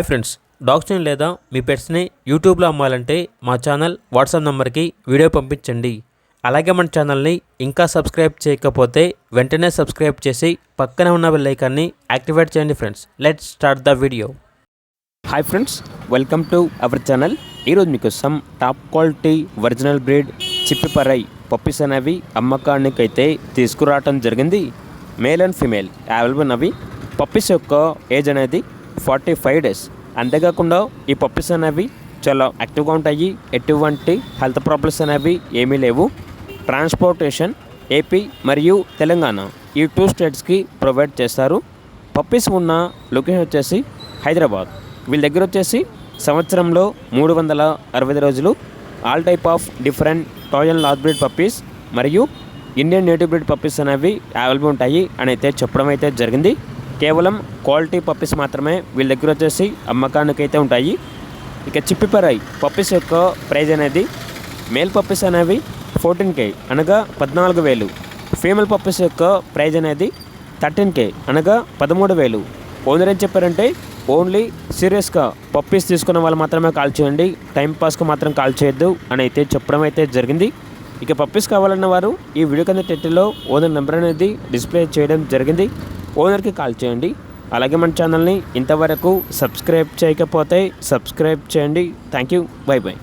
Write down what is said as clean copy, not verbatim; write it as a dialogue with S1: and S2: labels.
S1: Friends, డాగ్స్ని లేదా మీ పెట్స్ని యూట్యూబ్లో అమ్మాలంటే మా ఛానల్ వాట్సాప్ నెంబర్కి వీడియో పంపించండి. అలాగే మన ఛానల్ని ఇంకా సబ్స్క్రైబ్ చేయకపోతే వెంటనే సబ్స్క్రైబ్ చేసి పక్కనే ఉన్న బెల్ ఐకాన్ని యాక్టివేట్ చేయండి. Friends, let's start the video.
S2: Hi friends, welcome to our channel. ఈరోజు మీకోసం top quality original breed Chippiparai puppies అనేవి అమ్మకానికైతే తీసుకురావటం జరిగింది. మేల్ అండ్ ఫీమేల్ అవైలబుల్ అవి. పప్పీస్ యొక్క ఏజ్ అనేది 45 days. అంతేకాకుండా ఈ పప్పీస్ అనేవి చాలా యాక్టివ్గా ఉంటాయి. ఎటువంటి హెల్త్ ప్రాబ్లమ్స్ అనేవి ఏమీ లేవు. ట్రాన్స్పోర్టేషన్ ఏపీ మరియు తెలంగాణ ఈ 2 స్టేట్స్కి ప్రొవైడ్ చేస్తారు. పప్పీస్ ఉన్న లొకేషన్ వచ్చేసి హైదరాబాద్. వీళ్ళ దగ్గర వచ్చేసి సంవత్సరంలో 365 రోజులు all type of different toy and large breed puppies మరియు ఇండియన్ నేటివ్ బ్రీడ్ పప్పీస్ అనేవి అవైలబుల్ ఉంటాయి అని అయితే చెప్పడం అయితే జరిగింది. కేవలం క్వాలిటీ పప్పీస్ మాత్రమే వీళ్ళ దగ్గర వచ్చేసి అమ్మకానికైతే ఉంటాయి. ఇక చిప్పిపరై పప్పీస్ యొక్క ప్రైజ్ అనేది మేల్ పప్పీస్ అనేవి 14K అనగా 14,000. ఫీమేల్ పప్పీస్ యొక్క ప్రైజ్ అనేది 13K అనగా 13,000. ఓనర్ ఏం చెప్పారంటే ఓన్లీ సీరియస్గా పప్పీస్ తీసుకున్న వాళ్ళు మాత్రమే కాల్ చేయండి, టైంపాస్కి మాత్రం కాల్ చేయొద్దు అని అయితే చెప్పడం అయితే జరిగింది. ఇక పప్పీస్ కావాలన్న వారు ఈ వీడియో కింద టైటిల్లో ఓనర్ నెంబర్ అనేది డిస్ప్లే చేయడం జరిగింది. ఓనర్కి కాల్ చేయండి. అలాగే మన ఛానల్ని ఇంతవరకు సబ్స్క్రైబ్ చేయకపోతే సబ్స్క్రైబ్ చేయండి. Thank you. By by.